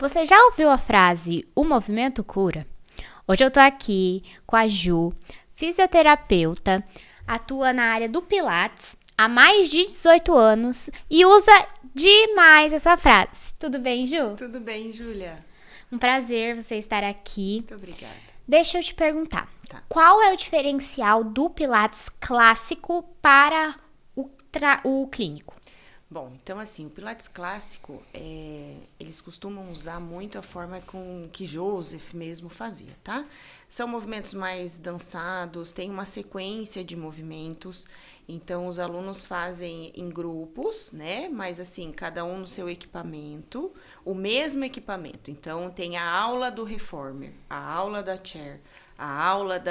Você já ouviu a frase "o movimento cura"? Hoje eu tô aqui com a Ju, fisioterapeuta, atua na área do Pilates há mais de 18 anos e usa demais essa frase. Tudo bem, Ju? Tudo bem, Júlia? Um prazer você estar aqui. Muito obrigada. Deixa eu te perguntar, Tá. qual é o diferencial do Pilates clássico para o clínico? Bom, então assim, o Pilates clássico, eles costumam usar muito a forma com que Joseph mesmo fazia, tá? São movimentos mais dançados, tem uma sequência de movimentos, então os alunos fazem em grupos, né? Mas assim, cada um no seu equipamento, o mesmo equipamento. Então tem a aula do Reformer, a aula da Chair, a aula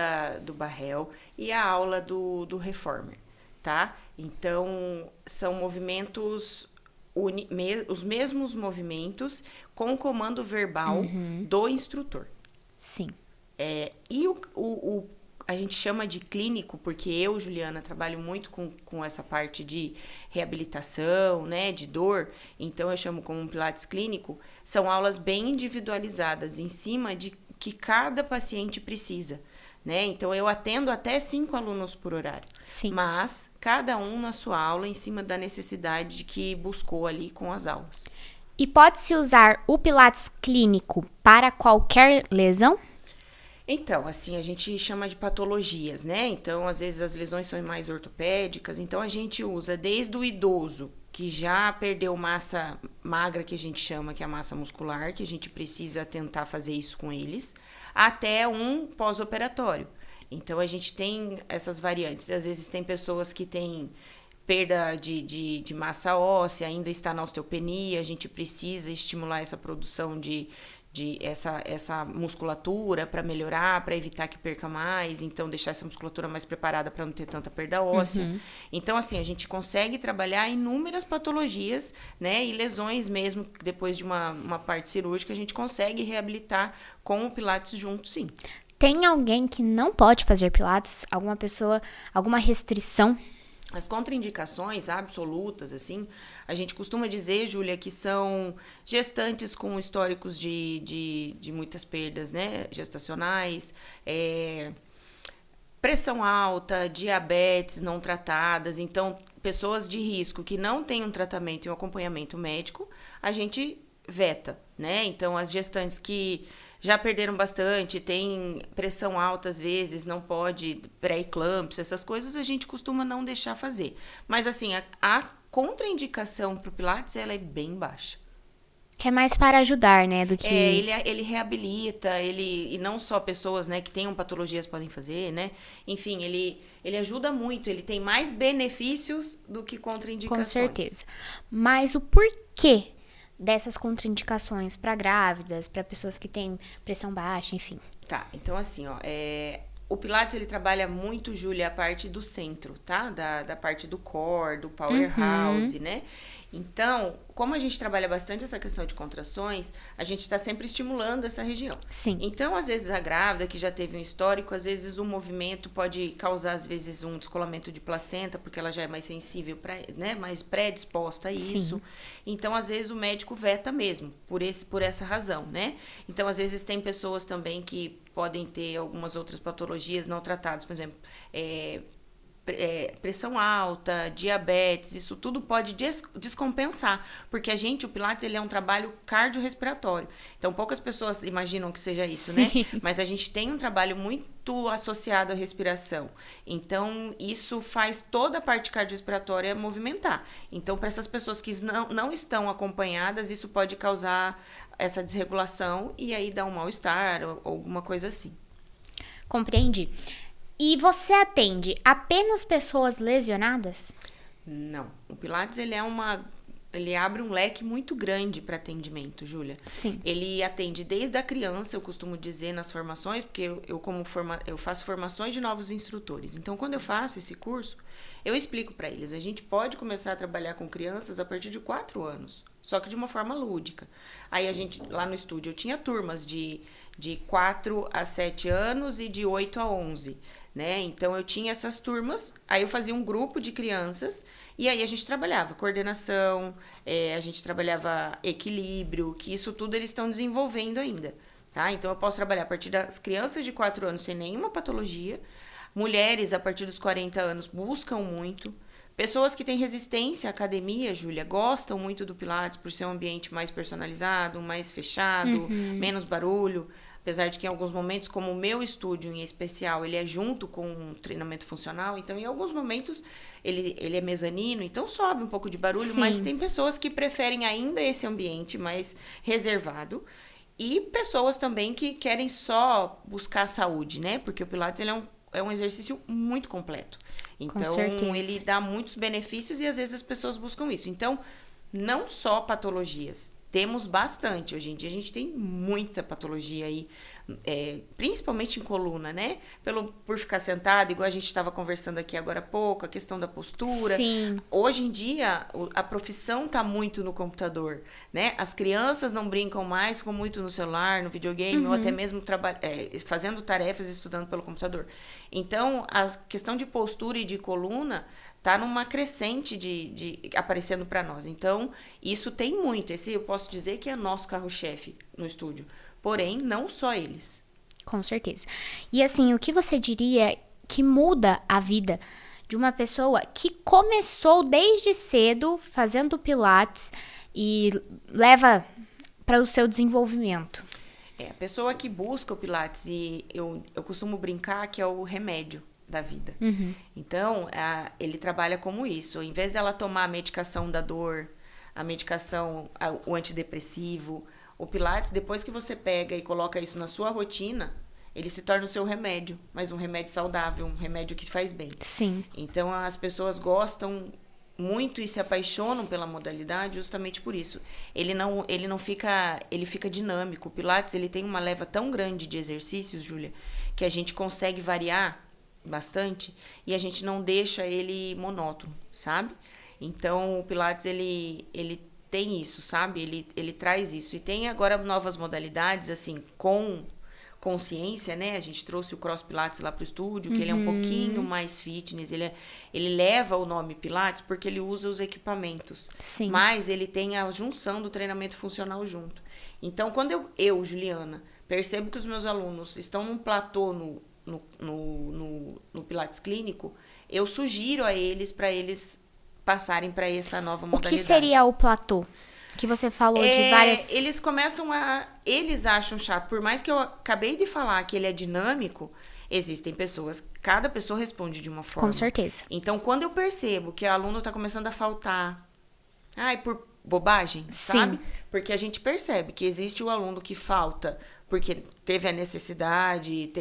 do Barrel e a aula do Reformer, tá? Então, são movimentos, os mesmos movimentos com o comando verbal do instrutor. Sim. E a gente chama de clínico, porque eu, Juliana, trabalho muito com essa parte de reabilitação, né, de dor, então eu chamo como um Pilates clínico, são aulas bem individualizadas, em cima de que cada paciente precisa. Né? Então, eu atendo até 5 alunos por horário. Sim. Mas, cada um na sua aula, em cima da necessidade que buscou ali com as aulas. E pode-se usar o Pilates clínico para qualquer lesão? Então, assim, a gente chama de patologias, né? Então, às vezes, as lesões são mais ortopédicas. Então, a gente usa desde o idoso, que já perdeu massa magra, que a gente chama, que é a massa muscular, que a gente precisa tentar fazer isso com eles, até um pós-operatório. Então, a gente tem essas variantes. Às vezes, tem pessoas que têm perda de massa óssea, ainda está na osteopenia, a gente precisa estimular essa produção de essa musculatura para melhorar, para evitar que perca mais, então deixar essa musculatura mais preparada para não ter tanta perda óssea. Então, assim, a gente consegue trabalhar inúmeras patologias, né, e lesões mesmo, depois de uma parte cirúrgica, a gente consegue reabilitar com o Pilates junto, sim. Tem alguém que não pode fazer Pilates? Alguma pessoa, alguma restrição? As contraindicações absolutas, assim, a gente costuma dizer, Júlia, que são gestantes com históricos de muitas perdas, né, gestacionais, pressão alta, diabetes não tratadas, então, pessoas de risco que não têm um tratamento e um acompanhamento médico, a gente veta, né, então, as gestantes que já perderam bastante, tem pressão alta às vezes, não pode, pré-eclâmpsia, essas coisas a gente costuma não deixar fazer. Mas assim, a contraindicação para o Pilates, ela é bem baixa. Que é mais para ajudar, né, do que... Ele reabilita, e não só pessoas, né, que tenham patologias podem fazer, né, enfim, ele ajuda muito, ele tem mais benefícios do que contraindicações. Com certeza. Mas o porquê dessas contraindicações para grávidas, para pessoas que têm pressão baixa, enfim? Tá, então assim, ó, o Pilates, ele trabalha muito, Júlia, a parte do centro, tá? Da parte do core, do powerhouse, né? Então, como a gente trabalha bastante essa questão de contrações, a gente está sempre estimulando essa região. Sim. Então, às vezes, a grávida que já teve um histórico, às vezes o movimento pode causar, às vezes, um descolamento de placenta, porque ela já é mais sensível, né? Mais predisposta a isso. Sim. Então, às vezes, o médico veta mesmo, por essa razão, né? Então, às vezes, tem pessoas também que podem ter algumas outras patologias não tratadas, por exemplo, pressão alta, diabetes, isso tudo pode descompensar, porque o Pilates, ele é um trabalho cardiorrespiratório. Então, poucas pessoas imaginam que seja isso, Sim. né? Mas a gente tem um trabalho muito associado à respiração. Então, isso faz toda a parte cardiorrespiratória movimentar. Então, para essas pessoas que não estão acompanhadas, isso pode causar essa desregulação e aí dar um mal-estar ou alguma coisa assim. Compreendi. E você atende apenas pessoas lesionadas? Não. O Pilates, ele abre um leque muito grande para atendimento, Júlia. Sim. Ele atende desde a criança, eu costumo dizer nas formações, porque eu faço formações de novos instrutores. Então, quando eu faço esse curso, eu explico para eles. A gente pode começar a trabalhar com crianças a partir de 4 anos, só que de uma forma lúdica. Aí, lá no estúdio, eu tinha turmas de 4 a 7 anos e de 8 a 11, né? Então eu tinha essas turmas, aí eu fazia um grupo de crianças e aí a gente trabalhava coordenação, a gente trabalhava equilíbrio, que isso tudo eles estão desenvolvendo ainda, tá? Então eu posso trabalhar a partir das crianças de 4 anos sem nenhuma patologia, mulheres a partir dos 40 anos buscam muito, pessoas que têm resistência à academia, Júlia, gostam muito do Pilates por ser um ambiente mais personalizado, mais fechado, menos barulho. Apesar de que em alguns momentos, como o meu estúdio em especial, ele é junto com um treinamento funcional, então em alguns momentos ele é mezanino, então sobe um pouco de barulho, Sim. mas tem pessoas que preferem ainda esse ambiente mais reservado e pessoas também que querem só buscar a saúde, né? Porque o Pilates ele é um exercício muito completo. Então, certeza. ele dá muitos benefícios e às vezes as pessoas buscam isso. Então, não só patologias. Temos bastante. Hoje em dia a gente tem muita patologia aí, principalmente em coluna, né? Por ficar sentado, igual a gente estava conversando aqui agora há pouco, a questão da postura. Sim. Hoje em dia, a profissão está muito no computador, né? As crianças não brincam mais, ficam muito no celular, no videogame, ou até mesmo fazendo tarefas, estudando pelo computador. Então, a questão de postura e de coluna tá numa crescente de aparecendo para nós. Então, isso tem muito. Esse eu posso dizer que é nosso carro-chefe no estúdio. Porém, não só eles. Com certeza. E assim, o que você diria que muda a vida de uma pessoa que começou desde cedo fazendo Pilates e leva para o seu desenvolvimento? A pessoa que busca o Pilates, e eu costumo brincar que é o remédio da vida. Então, ele trabalha como isso. Em vez dela tomar a medicação da dor, a medicação, o antidepressivo, o Pilates, depois que você pega e coloca isso na sua rotina, ele se torna o seu remédio, mas um remédio saudável, um remédio que faz bem. Sim. Então, as pessoas gostam muito e se apaixonam pela modalidade justamente por isso. Ele fica dinâmico. O Pilates, ele tem uma leva tão grande de exercícios, Júlia, que a gente consegue variar bastante e a gente não deixa ele monótono, sabe? Então, o Pilates, ele tem isso, sabe? Ele traz isso. E tem agora novas modalidades, assim, com consciência, né? A gente trouxe o Cross Pilates lá pro estúdio, que ele é um pouquinho mais fitness. Ele leva o nome Pilates porque ele usa os equipamentos. Sim. Mas ele tem a junção do treinamento funcional junto. Então, quando eu, Juliana, percebo que os meus alunos estão num platô no Pilates clínico, eu sugiro a eles para eles passarem para essa nova modalidade. O que seria o platô? Que você falou de várias... Eles começam eles acham chato. Por mais que eu acabei de falar que ele é dinâmico, existem pessoas... Cada pessoa responde de uma forma. Com certeza. Então, quando eu percebo que o aluno está começando a faltar... por bobagem, sabe? Porque a gente percebe que existe o aluno que falta porque teve a necessidade,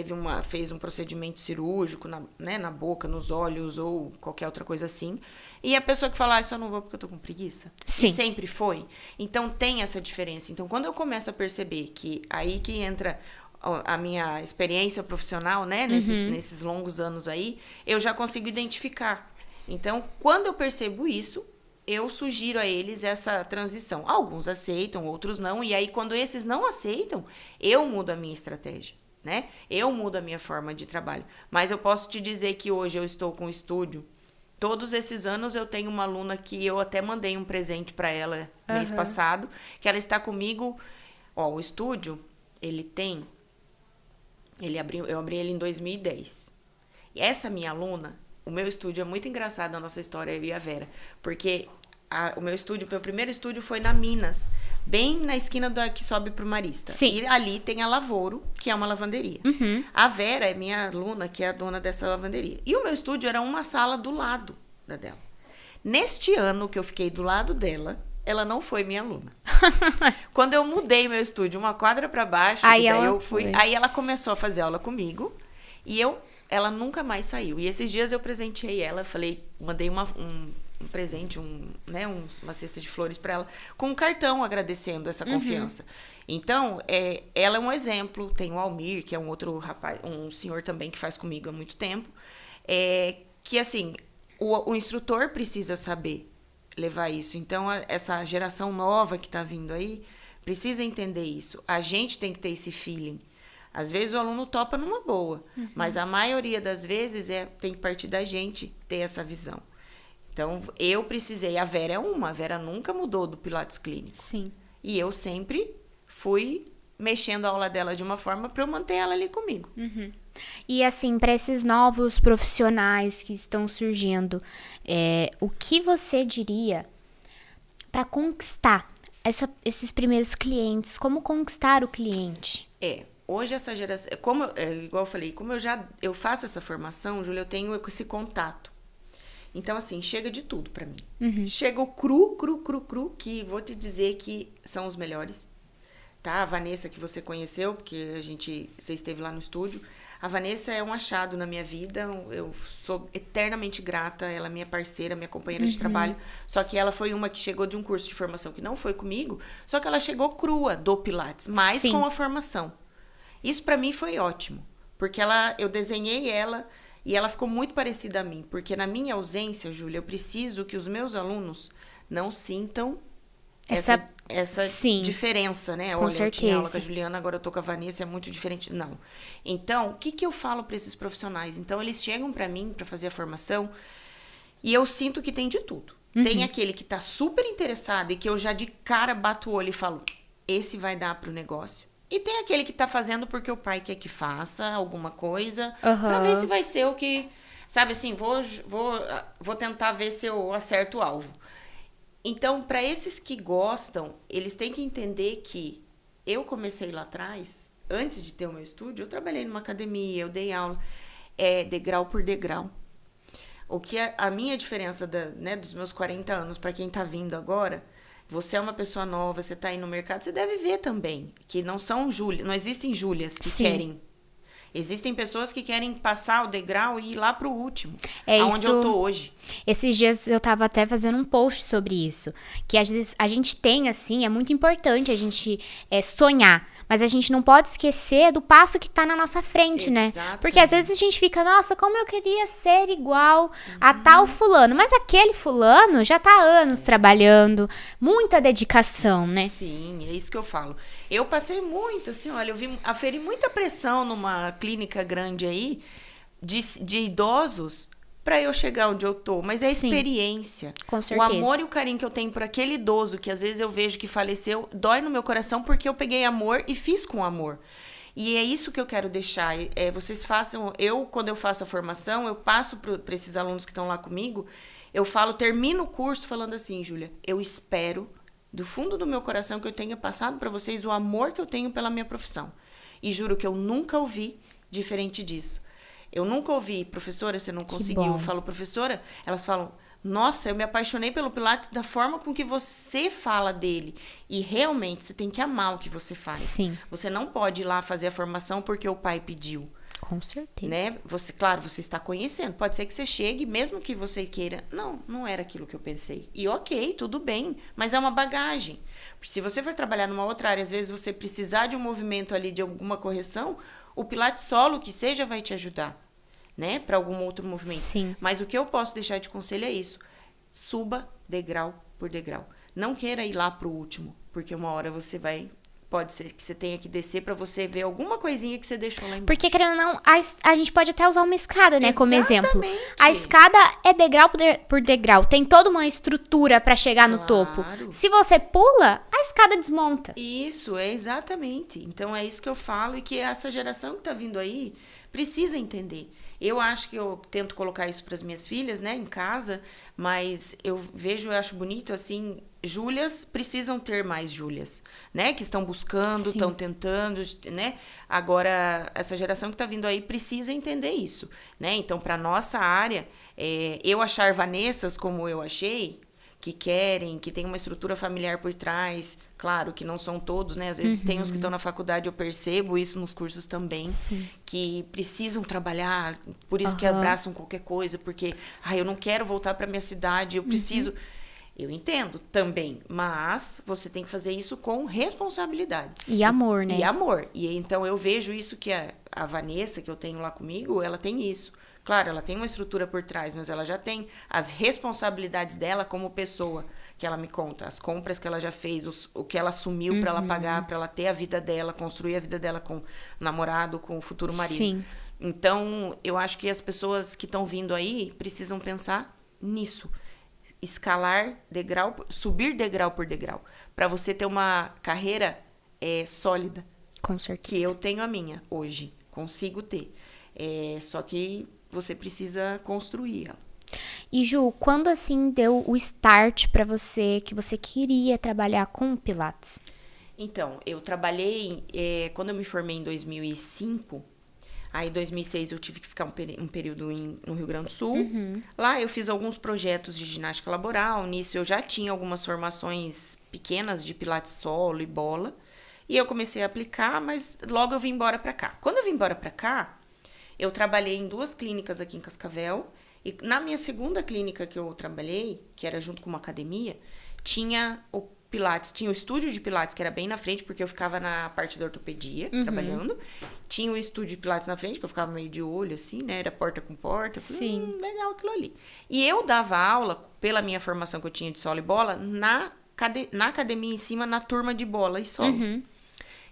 fez um procedimento cirúrgico na boca, nos olhos ou qualquer outra coisa assim. E a pessoa que fala, só não vou porque eu tô com preguiça. Sim. E sempre foi. Então, tem essa diferença. Então, quando eu começo a perceber que aí que entra a minha experiência profissional, né? Nesses longos anos aí, eu já consigo identificar. Então, quando eu percebo isso, eu sugiro a eles essa transição. Alguns aceitam, outros não. E aí, quando esses não aceitam, eu mudo a minha estratégia, né? Eu mudo a minha forma de trabalho. Mas eu posso te dizer que hoje eu estou com o estúdio. Todos esses anos eu tenho uma aluna que eu até mandei um presente para ela mês passado, que ela está comigo. O estúdio, eu abri ele em 2010. E essa minha aluna, o meu estúdio é muito engraçado a nossa história, eu e a Vera, porque o meu primeiro estúdio foi na Minas, bem na esquina que sobe pro Marista. Sim. E ali tem a Lavoro, que é uma lavanderia. A Vera é minha aluna, que é a dona dessa lavanderia. E o meu estúdio era uma sala do lado da dela. Neste ano que eu fiquei do lado dela, ela não foi minha aluna. Quando eu mudei meu estúdio uma quadra para baixo, aí ela começou a fazer aula comigo e ela nunca mais saiu. E esses dias eu presenteei ela, mandei um presente, uma cesta de flores para ela, com um cartão agradecendo essa confiança. Então, ela é um exemplo. Tem o Almir, que é um outro rapaz, um senhor também que faz comigo há muito tempo, que assim, o instrutor precisa saber levar isso. Então, essa geração nova que está vindo aí precisa entender isso. A gente tem que ter esse feeling. Às vezes o aluno topa numa boa, mas a maioria das vezes tem que partir da gente ter essa visão. Então, eu precisei, a Vera a Vera nunca mudou do Pilates clínico. Sim. E eu sempre fui mexendo a aula dela de uma forma para eu manter ela ali comigo. E assim, para esses novos profissionais que estão surgindo, o que você diria para conquistar esses primeiros clientes? Como conquistar o cliente? Hoje essa geração, igual eu falei, como eu faço essa formação, Júlia, eu tenho esse contato. Então, assim, chega de tudo pra mim. Chega o cru, que vou te dizer que são os melhores. Tá? A Vanessa, que você conheceu, porque você esteve lá no estúdio. A Vanessa é um achado na minha vida. Eu sou eternamente grata. Ela é minha parceira, minha companheira de trabalho. Só que ela foi uma que chegou de um curso de formação que não foi comigo. Só que ela chegou crua do Pilates, mas Sim. com a formação. Isso pra mim foi ótimo. Porque eu desenhei ela... E ela ficou muito parecida a mim, porque na minha ausência, Júlia, eu preciso que os meus alunos não sintam essa Sim, diferença, né? com Olha, eu tinha aula certeza. com a Juliana, agora eu tô com a Vanessa, é muito diferente. Não. Então, o que eu falo para esses profissionais? Então, eles chegam para mim para fazer a formação e eu sinto que tem de tudo. Tem aquele que tá super interessado e que eu já de cara bato o olho e falo, esse vai dar pro negócio. E tem aquele que tá fazendo porque o pai quer que faça alguma coisa, pra ver se vai ser o que... Sabe assim, vou tentar ver se eu acerto o alvo. Então, para esses que gostam, eles têm que entender que eu comecei lá atrás, antes de ter o meu estúdio, eu trabalhei numa academia, eu dei aula, degrau por degrau. O que a minha diferença dos meus 40 anos para quem tá vindo agora... Você é uma pessoa nova, você tá aí no mercado, você deve ver também que não existem Júlias que querem. Existem pessoas que querem passar o degrau e ir lá pro último, aonde eu tô hoje. Esses dias eu tava até fazendo um post sobre isso, que às vezes a gente tem, assim, é muito importante a gente sonhar, mas a gente não pode esquecer do passo que tá na nossa frente, né? Porque às vezes a gente fica, nossa, como eu queria ser igual a tal fulano, mas aquele fulano já tá há anos trabalhando, muita dedicação, né? Sim, é isso que eu falo. Eu passei muito, assim, olha, aferi muita pressão numa clínica grande aí, de idosos, pra eu chegar onde eu tô. Mas é a experiência. Com certeza. O amor e o carinho que eu tenho por aquele idoso, que às vezes eu vejo que faleceu, dói no meu coração porque eu peguei amor e fiz com amor. E é isso que eu quero deixar. Vocês façam... quando eu faço a formação, eu passo pra esses alunos que estão lá comigo, eu termino o curso falando assim, Júlia, eu espero... do fundo do meu coração que eu tenha passado para vocês o amor que eu tenho pela minha profissão. E juro que eu nunca ouvi diferente disso. Eu nunca ouvi, professora, você não conseguiu. Eu falo, professora, elas falam, nossa, eu me apaixonei pelo Pilates da forma com que você fala dele. E realmente, você tem que amar o que você faz. Sim. Você não pode ir lá fazer a formação porque o pai pediu. Com certeza. Né? Claro, você está conhecendo. Pode ser que você chegue, mesmo que você queira. Não era aquilo que eu pensei. E ok, tudo bem. Mas é uma bagagem. Se você for trabalhar numa outra área, às vezes você precisar de um movimento ali, de alguma correção, o Pilates solo, que seja, vai te ajudar. Né? Para algum outro movimento. Sim. Mas o que eu posso deixar de conselho é isso. Suba degrau por degrau. Não queira ir lá pro último. Porque uma hora você vai... Pode ser que você tenha que descer pra você ver alguma coisinha que você deixou lá embaixo. Porque, querendo ou não, a gente pode até usar uma escada, né? Como exemplo. Exatamente. A escada é degrau por degrau. Tem toda uma estrutura pra chegar no topo. Se você pula, a escada desmonta. Isso, exatamente. Então, é isso que eu falo e que essa geração que tá vindo aí precisa entender. Eu acho que eu tento colocar isso pras minhas filhas, né? Em casa. Mas eu acho bonito, assim... Júlias precisam ter mais Júlias, né? Que estão buscando, estão tentando, né? Agora, essa geração que está vindo aí precisa entender isso, né? Então, para nossa área, eu achar Vanessas como eu achei, que querem, que tem uma estrutura familiar por trás, claro que não são todos, né? Às vezes tem uns que estão na faculdade, eu percebo isso nos cursos também, que precisam trabalhar, por isso que abraçam qualquer coisa, porque eu não quero voltar para minha cidade, eu preciso... Eu entendo também, mas você tem que fazer isso com responsabilidade. E amor, né? E amor. E então eu vejo isso que a Vanessa, que eu tenho lá comigo, ela tem isso. Claro, ela tem uma estrutura por trás, mas ela já tem as responsabilidades dela como pessoa, que ela me conta, as compras que ela já fez, o que ela assumiu para ela pagar, para ela ter a vida dela, construir a vida dela com o namorado, com o futuro marido. Sim. Então, eu acho que as pessoas que estão vindo aí precisam pensar nisso. Escalar degrau, subir degrau por degrau, para você ter uma carreira sólida. Com certeza. Que eu tenho a minha hoje, consigo ter. Só que você precisa construir ela. E Ju, quando assim deu o start pra você que você queria trabalhar com o Pilates? Então, eu trabalhei, quando eu me formei em 2005, aí em 2006 eu tive que ficar um período no Rio Grande do Sul. Lá eu fiz alguns projetos de ginástica laboral, nisso eu já tinha algumas formações pequenas de Pilates solo e bola. E eu comecei a aplicar, mas logo eu vim embora pra cá. Quando eu vim embora pra cá, eu trabalhei em 2 clínicas aqui em Cascavel. E na minha segunda clínica que eu trabalhei, que era junto com uma academia, tinha o Pilates, tinha o estúdio de Pilates, que era bem na frente, porque eu ficava na parte da ortopedia, trabalhando. Tinha o estúdio de Pilates na frente, que eu ficava meio de olho, assim, né? Era porta com porta. Eu falei, Sim. Legal aquilo ali. E eu dava aula, pela minha formação que eu tinha de solo e bola, na academia em cima, na turma de bola e solo.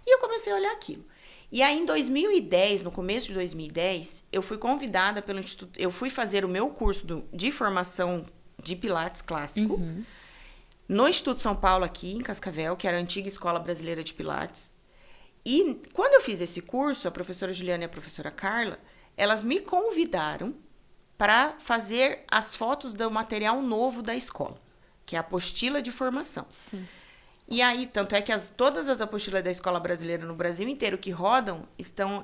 E eu comecei a olhar aquilo. E aí, em 2010, no começo de 2010, eu fui convidada pelo Instituto... Eu fui fazer o meu curso de formação de Pilates clássico no Instituto São Paulo, aqui em Cascavel, que era a antiga Escola Brasileira de Pilates. E quando eu fiz esse curso, a professora Juliana e a professora Carla, elas me convidaram para fazer as fotos do material novo da escola, que é a apostila de formação. Sim. E aí, tanto é que todas as apostilas da Escola Brasileira no Brasil inteiro que rodam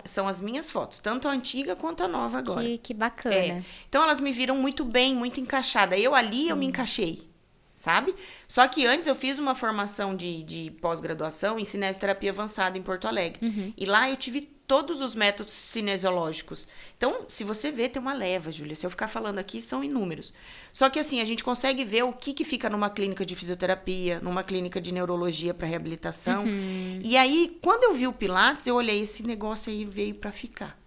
são as minhas fotos, tanto a antiga quanto a nova agora. Que bacana. Então, elas me viram muito bem, muito encaixada. Eu me encaixei, sabe? Só que antes eu fiz uma formação de pós-graduação em cinesioterapia avançada em Porto Alegre. E lá eu tive todos os métodos cinesiológicos. Então, se você ver, tem uma leva, Júlia. Se eu ficar falando aqui, são inúmeros. Só que assim, a gente consegue ver o que fica numa clínica de fisioterapia, numa clínica de neurologia para reabilitação. E aí, quando eu vi o Pilates, eu olhei, esse negócio aí veio para ficar.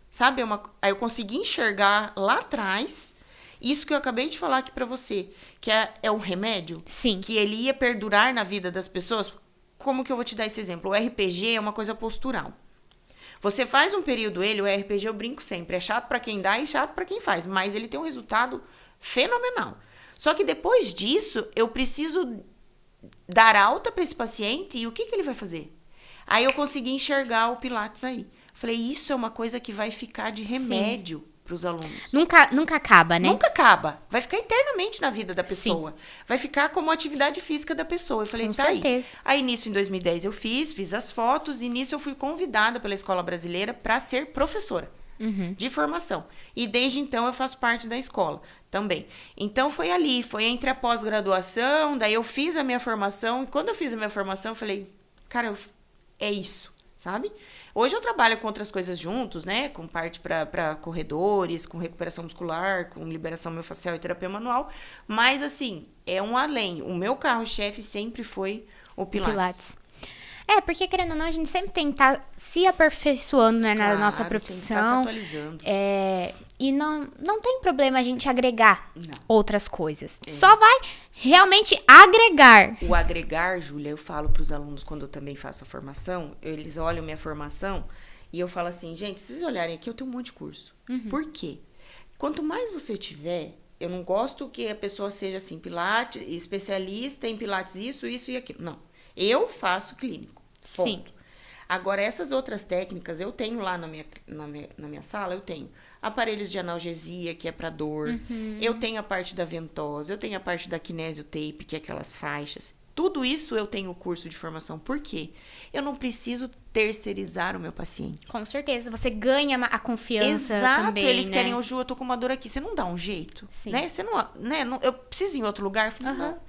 Sabe? Aí eu consegui enxergar lá atrás isso que eu acabei de falar aqui para você, que é um remédio. Sim. Que ele ia perdurar na vida das pessoas. Como que eu vou te dar esse exemplo? O RPG é uma coisa postural. Você faz um período o RPG eu brinco sempre, é chato para quem dá e chato para quem faz, mas ele tem um resultado fenomenal. Só que depois disso, eu preciso dar alta para esse paciente e o que ele vai fazer? Aí eu consegui enxergar o Pilates aí. Falei, isso é uma coisa que vai ficar de remédio para os alunos. Nunca acaba, né? Nunca acaba. Vai ficar eternamente na vida da pessoa. Sim. Vai ficar como atividade física da pessoa. Eu falei, Com tá certeza. aí. Aí, nisso, em 2010, eu fiz as fotos. E nisso, eu fui convidada pela Escola Brasileira para ser professora de formação. E desde então, eu faço parte da escola também. Então, foi ali. Foi entre a pós-graduação. Daí, eu fiz a minha formação. E quando eu fiz a minha formação, eu falei, cara, é isso, sabe? Hoje eu trabalho com outras coisas juntos, né? Com parte para corredores, com recuperação muscular, com liberação miofascial e terapia manual. Mas, assim, é um além. O meu carro-chefe sempre foi o Pilates. Porque, querendo ou não, a gente sempre tem que estar se aperfeiçoando, né, na nossa Tem que profissão. estar se atualizando. E não tem problema a gente agregar outras coisas. É. Só vai realmente agregar. O agregar, Júlia, eu falo para os alunos quando eu também faço a formação, eles olham minha formação e eu falo assim, gente, se vocês olharem aqui, eu tenho um monte de curso. Por quê? Quanto mais você tiver, eu não gosto que a pessoa seja assim, Pilates, especialista em Pilates, isso e aquilo. Não. Eu faço clínico. Ponto. Sim. Agora, essas outras técnicas, eu tenho lá na minha sala, eu tenho aparelhos de analgesia, que é para dor. Eu tenho a parte da ventosa, eu tenho a parte da kinesiotape, que é aquelas faixas. Tudo isso eu tenho curso de formação. Por quê? Eu não preciso terceirizar o meu paciente. Com certeza. Você ganha a confiança Exato, também, eles né? querem, Ju, eu tô com uma dor aqui. Você não dá um jeito? Sim. Né? Você não, né? Eu preciso ir em outro lugar? Eu falei, não.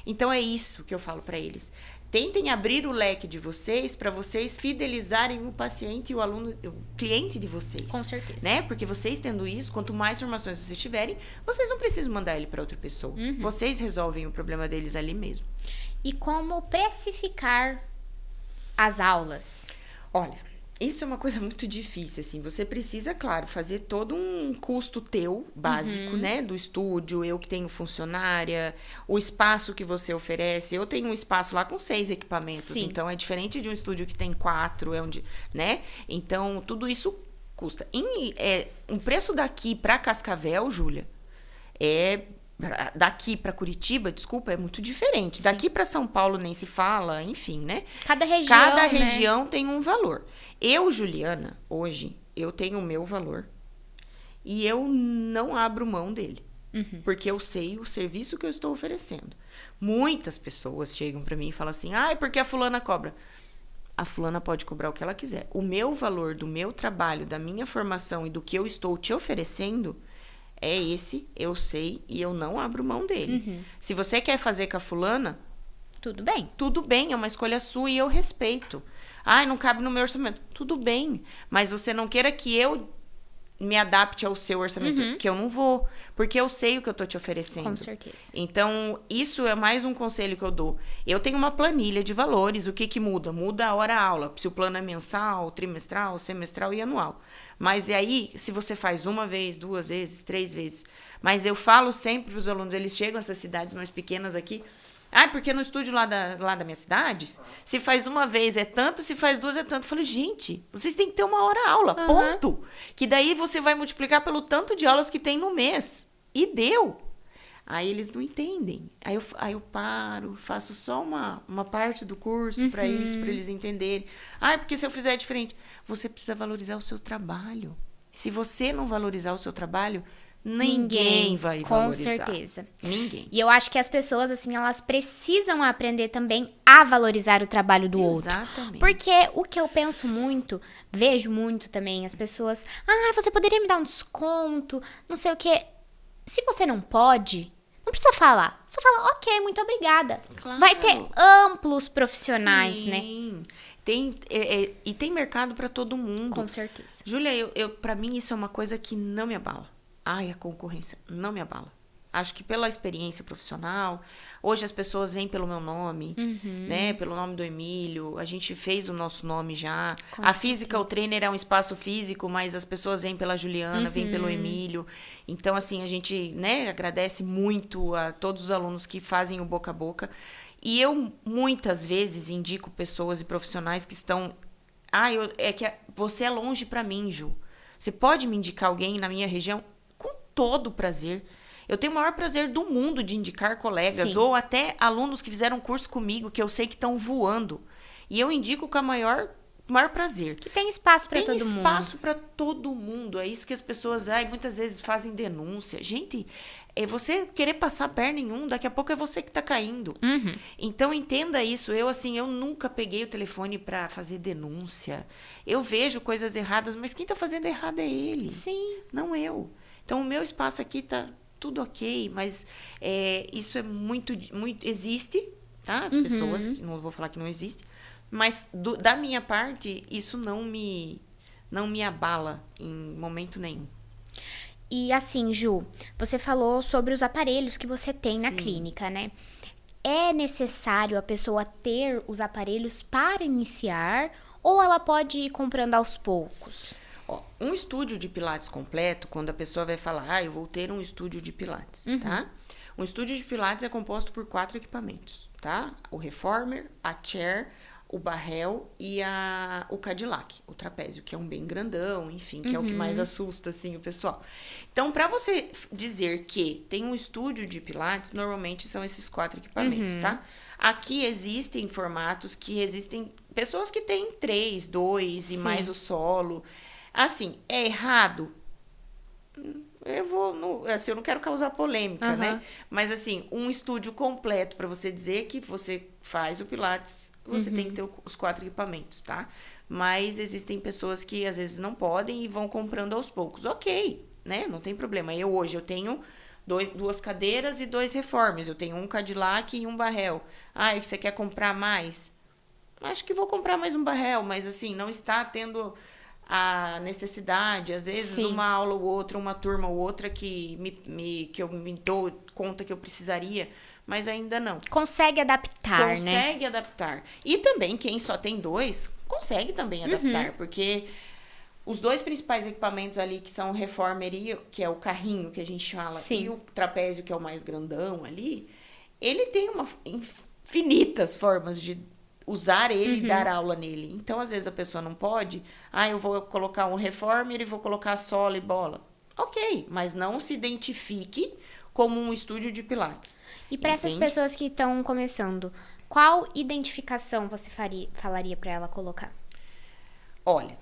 Então, é isso que eu falo para eles. Tentem abrir o leque de vocês para vocês fidelizarem o paciente e o aluno, o cliente de vocês. Com certeza. Né? Porque vocês tendo isso, quanto mais formações vocês tiverem, vocês não precisam mandar ele para outra pessoa. Vocês resolvem o problema deles ali mesmo. E como precificar as aulas? Olha, Isso é uma coisa muito difícil, assim. Você precisa, claro, fazer todo um custo teu, básico, né? Do estúdio, eu que tenho funcionária, o espaço que você oferece. Eu tenho um espaço lá com 6 equipamentos, Sim. então é diferente de um estúdio que tem 4, né? Então, tudo isso custa. O preço daqui para Cascavel, Júlia, daqui para Curitiba, desculpa, é muito diferente. Sim. Daqui para São Paulo nem se fala, enfim, né? Cada região, Cada né? região tem um valor. Eu, Juliana, hoje, eu tenho o meu valor e eu não abro mão dele. Porque eu sei o serviço que eu estou oferecendo. Muitas pessoas chegam para mim e falam assim, porque a fulana cobra. A fulana pode cobrar o que ela quiser. O meu valor do meu trabalho, da minha formação e do que eu estou te oferecendo é esse, eu sei, e eu não abro mão dele. Se você quer fazer com a fulana, Tudo bem. tudo bem, é uma escolha sua e eu respeito. Não cabe no meu orçamento. Tudo bem, mas você não queira que eu me adapte ao seu orçamento, que eu não vou, porque eu sei o que eu tô te oferecendo. Com certeza. Então, isso é mais um conselho que eu dou. Eu tenho uma planilha de valores, o que que muda? Muda a hora-aula, se o plano é mensal, trimestral, semestral e anual. Mas e aí, se você faz uma vez, 2 vezes, 3 vezes. Mas eu falo sempre para os alunos, eles chegam a essas cidades mais pequenas aqui, porque no estúdio lá da minha cidade, se faz uma vez é tanto, se faz 2 é tanto. Eu falei, gente, vocês têm que ter uma hora-aula, ponto. Que daí você vai multiplicar pelo tanto de aulas que tem no mês. E deu. Aí eles não entendem. Aí eu paro, faço só uma parte do curso para isso, para eles entenderem. Porque se eu fizer diferente, você precisa valorizar o seu trabalho. Se você não valorizar o seu trabalho, ninguém vai valorizar. Com certeza. Ninguém. E eu acho que as pessoas, assim, elas precisam aprender também a valorizar o trabalho do outro. Exatamente. Porque o que eu penso muito, vejo muito também, as pessoas... você poderia me dar um desconto, não sei o quê. Se você não pode, não precisa falar. Só fala, ok, muito obrigada. Claro. Vai ter amplos profissionais, né? Sim. E tem mercado para todo mundo. Com certeza. Júlia, para mim isso é uma coisa que não me abala. A concorrência não me abala. Acho que pela experiência profissional, hoje as pessoas vêm pelo meu nome, né? Pelo nome do Emílio. A gente fez o nosso nome já. A Physical Trainer é um espaço físico, mas as pessoas vêm pela Juliana, vêm pelo Emílio. Então, assim, a gente, né, agradece muito a todos os alunos que fazem o boca a boca. E eu, muitas vezes, indico pessoas e profissionais que estão... você é longe pra mim, Ju. Você pode me indicar alguém na minha região? Com todo prazer. Eu tenho o maior prazer do mundo de indicar colegas. Sim. Ou até alunos que fizeram curso comigo, que eu sei que estão voando. E eu indico com o maior prazer. Que tem espaço para todo mundo. Tem espaço para todo mundo. É isso que as pessoas muitas vezes fazem denúncia. Gente, é você querer passar a perna em daqui a pouco é você que tá caindo. Então, entenda isso. Eu nunca peguei o telefone para fazer denúncia. Eu vejo coisas erradas, mas quem tá fazendo errado é ele. Sim. Não eu. Então, o meu espaço aqui tá tudo ok, mas isso é muito... Existe, tá? As pessoas, não vou falar que não existe, mas da minha parte, isso não me abala em momento nenhum. E assim, Ju, você falou sobre os aparelhos que você tem na clínica, né? É necessário a pessoa ter os aparelhos para iniciar ou ela pode ir comprando aos poucos? Um estúdio de Pilates completo, quando a pessoa vai falar, eu vou ter um estúdio de Pilates, tá? Um estúdio de Pilates é composto por 4 equipamentos, tá? O Reformer, a Chair, o Barrel e o Cadillac, o trapézio, que é um bem grandão, enfim, que é o que mais assusta, assim, o pessoal. Então, para você dizer que tem um estúdio de Pilates, normalmente são esses 4 equipamentos, tá? Aqui existem formatos que existem pessoas que têm 3, 2 e mais o solo. Assim, é errado? Eu não quero causar polêmica, né? Mas, assim, um estúdio completo para você dizer que você faz o Pilates, você tem que ter os 4 equipamentos, tá? Mas existem pessoas que, às vezes, não podem e vão comprando aos poucos. Ok, né? Não tem problema. Hoje eu tenho 2 cadeiras e 2 reformes. Eu tenho um Cadillac e um Barrel. Você quer comprar mais? Acho que vou comprar mais um Barrel, mas, assim, não está tendo... a necessidade. Às vezes, Sim. uma aula ou outra, uma turma ou outra que eu me dou conta que eu precisaria, mas ainda não. Consegue adaptar, né? Consegue adaptar. E também, quem só tem 2, consegue também adaptar, porque os 2 principais equipamentos ali, que são o reformer, que é o carrinho que a gente fala, Sim. e o trapézio, que é o mais grandão ali, ele tem infinitas formas de usar ele e dar aula nele. Então, às vezes, a pessoa não pode, eu vou colocar um reformer e vou colocar sola e bola. Ok, mas não se identifique como um estúdio de pilates. E para essas Entende? pessoas que estão começando, qual identificação você falaria para ela colocar? Olha,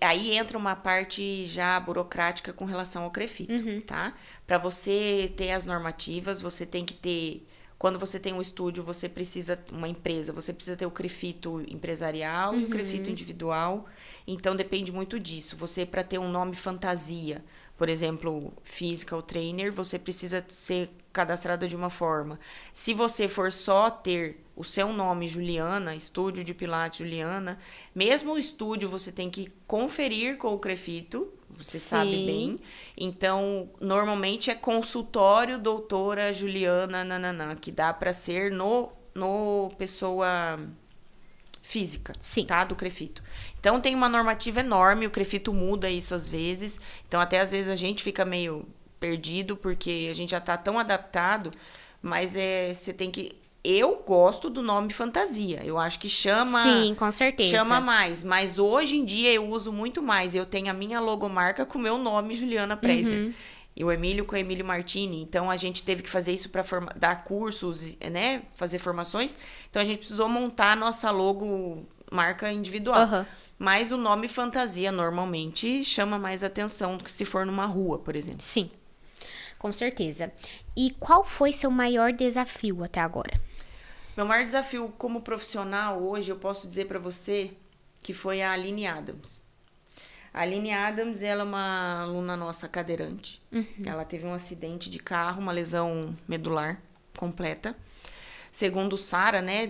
aí entra uma parte já burocrática com relação ao CREFITO, tá? Para você ter as normativas, você tem que ter... Quando você tem um estúdio, você precisa... Uma empresa, você precisa ter o CREFITO empresarial e o CREFITO individual. Então, depende muito disso. Você, para ter um nome fantasia, por exemplo, physical trainer, você precisa ser cadastrada de uma forma. Se você for só ter o seu nome, Juliana, estúdio de Pilates Juliana, mesmo o estúdio você tem que conferir com o CREFITO, você sabe bem. Então, normalmente é consultório doutora Juliana, que dá para ser no pessoa física, Sim. tá? Do CREFITO. Então, tem uma normativa enorme, o CREFITO muda isso às vezes. Então, até às vezes a gente fica meio perdido, porque a gente já tá tão adaptado, mas você tem que... Eu gosto do nome fantasia. Eu acho que chama... Sim, com certeza. Chama mais. Mas hoje em dia eu uso muito mais. Eu tenho a minha logomarca com o meu nome, Juliana Presler. E o Emílio com o Emílio Martini. Então, a gente teve que fazer isso para dar cursos, né? Fazer formações. Então, a gente precisou montar a nossa logomarca individual. Mas o nome fantasia, normalmente, chama mais atenção do que se for numa rua, por exemplo. Sim, com certeza. E qual foi seu maior desafio até agora? Meu maior desafio como profissional hoje, eu posso dizer para você que foi a Aline Adams. A Aline Adams, ela é uma aluna nossa cadeirante. Ela teve um acidente de carro, uma lesão medular completa. Segundo Sara, né,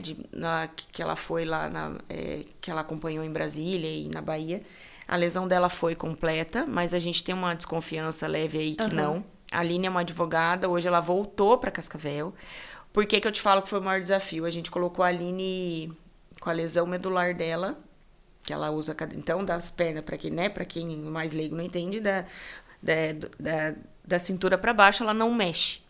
que ela foi lá, que ela acompanhou em Brasília e na Bahia, a lesão dela foi completa, mas a gente tem uma desconfiança leve aí que não. A Aline é uma advogada, hoje ela voltou para Cascavel. Por que eu te falo que foi o maior desafio? A gente colocou a Aline com a lesão medular dela, que ela usa, então, das pernas, para quem, né, para quem mais leigo não entende, da cintura para baixo, ela não mexe.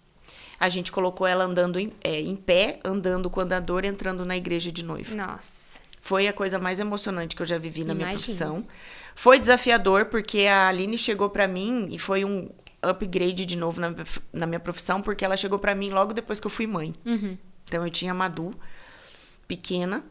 A gente colocou ela andando em pé, andando com o andador, entrando na igreja de noivo. Nossa. Foi a coisa mais emocionante que eu já vivi na minha profissão. Foi desafiador, porque a Aline chegou para mim e foi um upgrade de novo na minha profissão, porque ela chegou para mim logo depois que eu fui mãe. Então, eu tinha a Madu, pequena,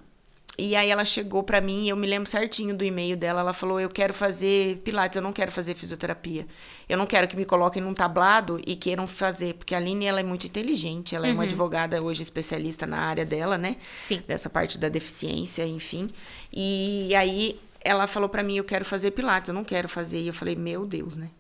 e aí ela chegou pra mim, eu me lembro certinho do e-mail dela, ela falou, eu quero fazer pilates, eu não quero fazer fisioterapia. Eu não quero que me coloquem num tablado e queiram fazer, porque a Aline, ela é muito inteligente, ela é uma advogada hoje especialista na área dela, né? Sim. Dessa parte da deficiência, enfim. E aí, ela falou pra mim, eu quero fazer pilates, eu não quero fazer. E eu falei, meu Deus, né?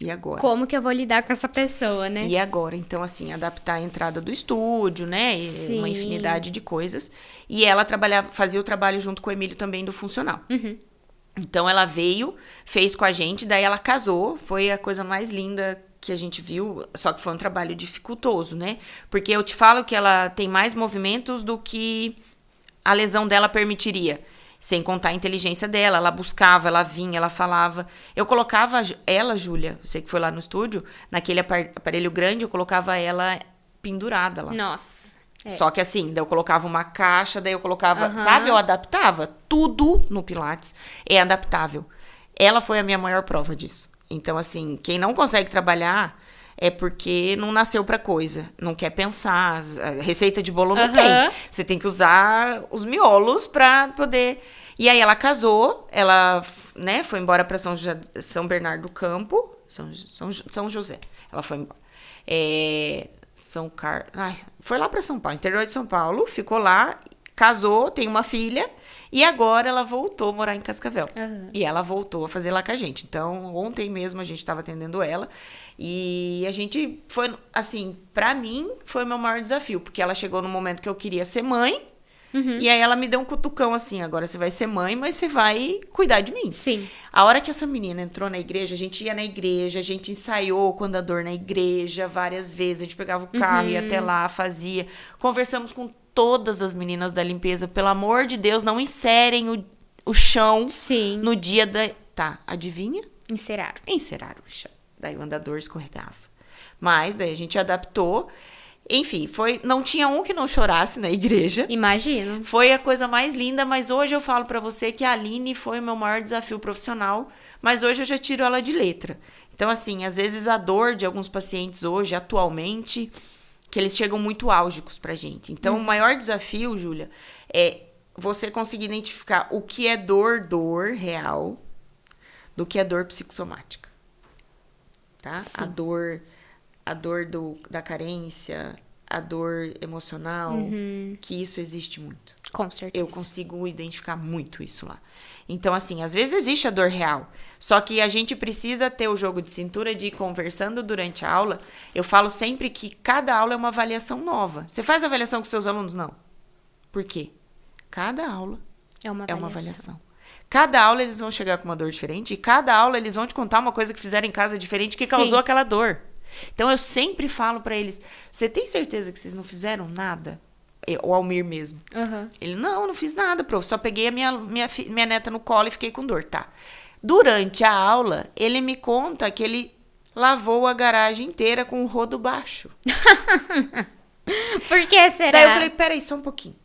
E agora? Como que eu vou lidar com essa pessoa, né? E agora? Então, assim, adaptar a entrada do estúdio, né? E uma infinidade de coisas. E ela fazia o trabalho junto com o Emílio também do funcional. Então, ela veio, fez com a gente, daí ela casou. Foi a coisa mais linda que a gente viu, só que foi um trabalho dificultoso, né? Porque eu te falo que ela tem mais movimentos do que a lesão dela permitiria. Sem contar a inteligência dela, ela buscava, ela vinha, ela falava. Eu colocava ela, Júlia, você que foi lá no estúdio, naquele aparelho grande, eu colocava ela pendurada lá. Nossa. Só que assim, daí eu colocava uma caixa, daí eu colocava, sabe, eu adaptava. Tudo no Pilates é adaptável. Ela foi a minha maior prova disso. Então, assim, quem não consegue trabalhar é porque não nasceu pra coisa, não quer pensar, a receita de bolo não tem. Você tem que usar os miolos pra poder... E aí ela casou, ela, né, foi embora pra São Bernardo do Campo, São José. Ela foi embora. Foi lá pra São Paulo, interior de São Paulo, ficou lá, casou, tem uma filha... E agora ela voltou a morar em Cascavel. E ela voltou a fazer lá com a gente. Então, ontem mesmo a gente estava atendendo ela. E a gente foi, assim, pra mim, foi o meu maior desafio. Porque ela chegou no momento que eu queria ser mãe. E aí ela me deu um cutucão assim, agora você vai ser mãe, mas você vai cuidar de mim. Sim. A hora que essa menina entrou na igreja, a gente ia na igreja, a gente ensaiou com o andador na igreja várias vezes, a gente pegava o carro, ia até lá, fazia. Conversamos com todas as meninas da limpeza, pelo amor de Deus, não inserem o chão Sim. no dia da... Tá, adivinha? Enceraram. Enceraram o chão. Daí o andador escorregava. Mas daí a gente adaptou. Enfim, não tinha um que não chorasse na igreja. Imagino. Foi a coisa mais linda, mas hoje eu falo pra você que a Aline foi o meu maior desafio profissional, mas hoje eu já tiro ela de letra. Então, assim, às vezes a dor de alguns pacientes hoje, atualmente, que eles chegam muito álgicos pra gente. Então, o maior desafio, Júlia, é você conseguir identificar o que é dor real, do que é dor psicossomática. Tá? Sim. A dor da carência, a dor emocional, que isso existe muito. Com certeza. Eu consigo identificar muito isso lá. Então, assim, às vezes existe a dor real. Só que a gente precisa ter o jogo de cintura de ir conversando durante a aula. Eu falo sempre que cada aula é uma avaliação nova. Você faz avaliação com seus alunos? Não. Por quê? Cada aula É uma avaliação. Cada aula eles vão chegar com uma dor diferente. E cada aula eles vão te contar uma coisa que fizeram em casa diferente que causou aquela dor. Então, eu sempre falo pra eles, você tem certeza que vocês não fizeram nada? O Almir mesmo. Ele, não fiz nada, prof. Só peguei a minha neta no colo e fiquei com dor. Tá. Durante a aula, ele me conta que ele lavou a garagem inteira com o rodo baixo. Por que será? Daí eu falei, peraí, só um pouquinho.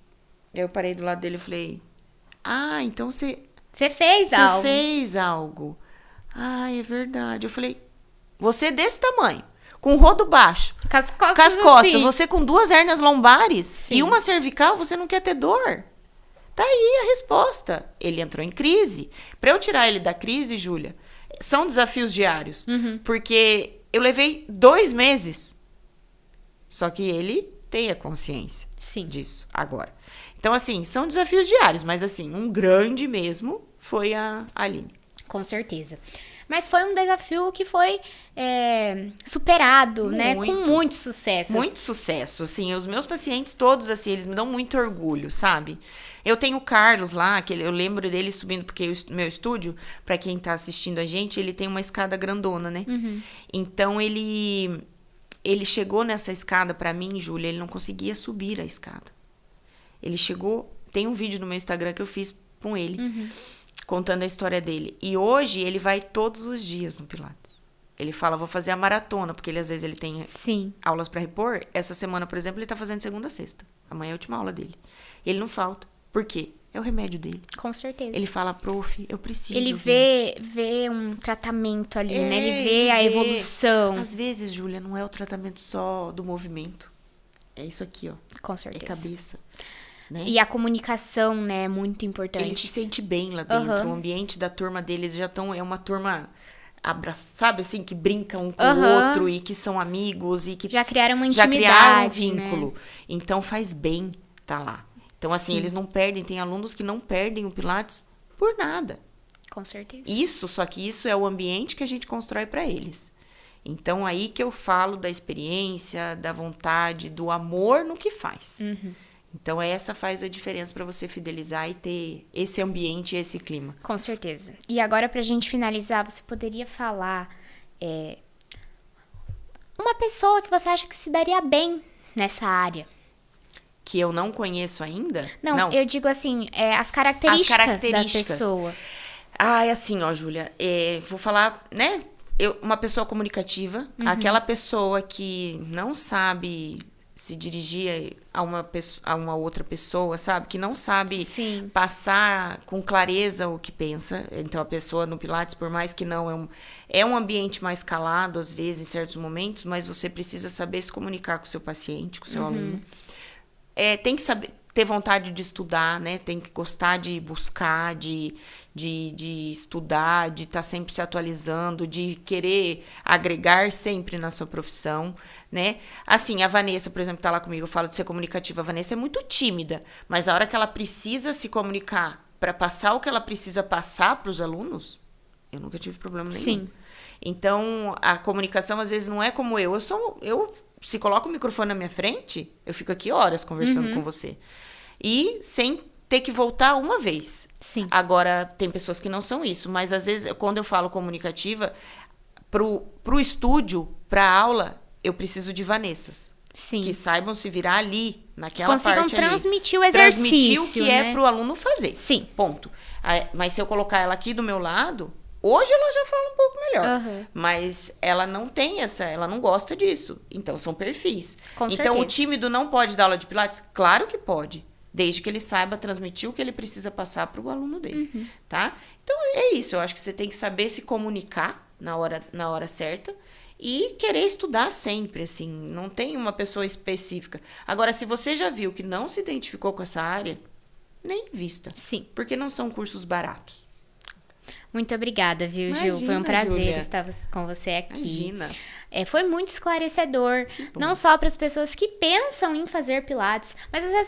Daí eu parei do lado dele e falei, então você fez algo. Você fez algo. É verdade. Eu falei, você é desse tamanho, com o rodo baixo, Com as costas, com as costas, assim. você com 2 hérnias lombares Sim. e uma cervical, você não quer ter dor? Tá aí a resposta. Ele entrou em crise. Pra eu tirar ele da crise, Júlia, são desafios diários. Porque eu levei 2 meses. Só que ele tem a consciência disso agora. Então, assim, são desafios diários. Mas, assim, um grande mesmo foi a Aline. Com certeza. Mas foi um desafio que foi superado, né? Com muito sucesso. Muito sucesso, assim. Os meus pacientes todos, assim, eles me dão muito orgulho, sabe? Eu tenho o Carlos lá, que eu lembro dele subindo, porque o meu estúdio, pra quem tá assistindo a gente, ele tem uma escada grandona, né? Então, ele chegou nessa escada pra mim, Júlia, ele não conseguia subir a escada. Ele chegou... Tem um vídeo no meu Instagram que eu fiz com ele, contando a história dele. E hoje, ele vai todos os dias no Pilates. Ele fala, vou fazer a maratona, porque ele, às vezes, ele tem aulas pra repor. Essa semana, por exemplo, ele tá fazendo segunda a sexta. Amanhã é a última aula dele. Ele não falta. Por quê? É o remédio dele. Com certeza. Ele fala, prof, eu preciso. Ele vê um tratamento ali, né? Ele vê a evolução. Às vezes, Júlia, não é o tratamento só do movimento. É isso aqui, ó. Com certeza. É cabeça. Né? E a comunicação, né, é muito importante. Ele se sente bem lá dentro. O ambiente da turma deles já estão... É uma turma, sabe assim, que brinca um com o outro e que são amigos e que... Já criaram uma já intimidade, criaram um vínculo. né? Então, faz bem tá lá. Então, assim, eles não perdem. Tem alunos que não perdem o Pilates por nada. Com certeza. Só que isso é o ambiente que a gente constrói para eles. Então, aí que eu falo da experiência, da vontade, do amor no que faz. Então, essa faz a diferença para você fidelizar e ter esse ambiente e esse clima. Com certeza. E agora, pra gente finalizar, você poderia falar uma pessoa que você acha que se daria bem nessa área? Que eu não conheço ainda? Não. Eu digo assim, as características da pessoa. É assim, ó, Júlia, vou falar, né? Uma pessoa comunicativa, aquela pessoa que não sabe se dirigir a uma outra pessoa, sabe? Que não sabe passar com clareza o que pensa. Então, a pessoa no Pilates, por mais que não... É um ambiente mais calado, às vezes, em certos momentos, mas você precisa saber se comunicar com o seu paciente, com o seu aluno. Tem que saber, ter vontade de estudar, né? Tem que gostar de buscar, de estudar, de estar sempre se atualizando, de querer agregar sempre na sua profissão, né? Assim, a Vanessa, por exemplo, tá lá comigo, eu falo de ser comunicativa. A Vanessa é muito tímida, mas a hora que ela precisa se comunicar para passar o que ela precisa passar para os alunos, eu nunca tive problema nenhum. Então, a comunicação, às vezes, não é como eu. Se coloca o microfone na minha frente, eu fico aqui horas conversando com você. e sem ter que voltar uma vez. Sim. Agora, tem pessoas que não são isso, mas às vezes, quando eu falo comunicativa, pro estúdio, pra aula, eu preciso de Vanessas. Sim. Que saibam se virar ali, naquela Consigam parte ali. transmitir o exercício, Transmitir o que né? é pro aluno fazer. Sim. Ponto. Mas se eu colocar ela aqui do meu lado, hoje ela já fala um pouco melhor. Uhum. Mas ela não tem ela não gosta disso. Então, são perfis. Com então, certeza. o tímido não pode dar aula de Pilates? Claro que pode. Desde que ele saiba transmitir o que ele precisa passar pro aluno dele, tá? Então, é isso. Eu acho que você tem que saber se comunicar na hora certa e querer estudar sempre, assim. Não tem uma pessoa específica. Agora, se você já viu que não se identificou com essa área, nem invista. Sim. Porque não são cursos baratos. Muito obrigada, viu, Imagina, Gil? Foi um prazer Júlia. estar com você aqui. Imagina. Foi muito esclarecedor, não só para as pessoas que pensam em fazer pilates, mas às vezes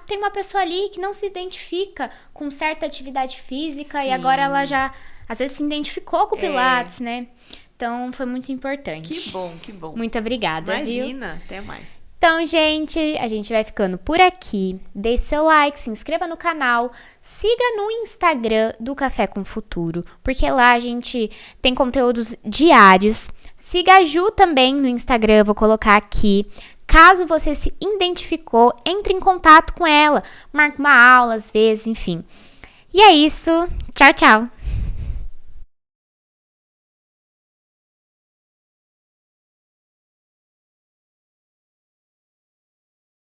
tem uma pessoa ali que não se identifica com certa atividade física e Sim. agora ela já, às vezes, se identificou com o pilates, né? Então, foi muito importante. Que bom, que bom. Muito obrigada, viu? Imagina, até mais. Então, gente, a gente vai ficando por aqui. Deixe seu like, se inscreva no canal, siga no Instagram do Café com Futuro, porque lá a gente tem conteúdos diários. Siga a Ju também no Instagram, vou colocar aqui. Caso você se identificou, entre em contato com ela, marque uma aula às vezes, enfim. E é isso. Tchau, tchau.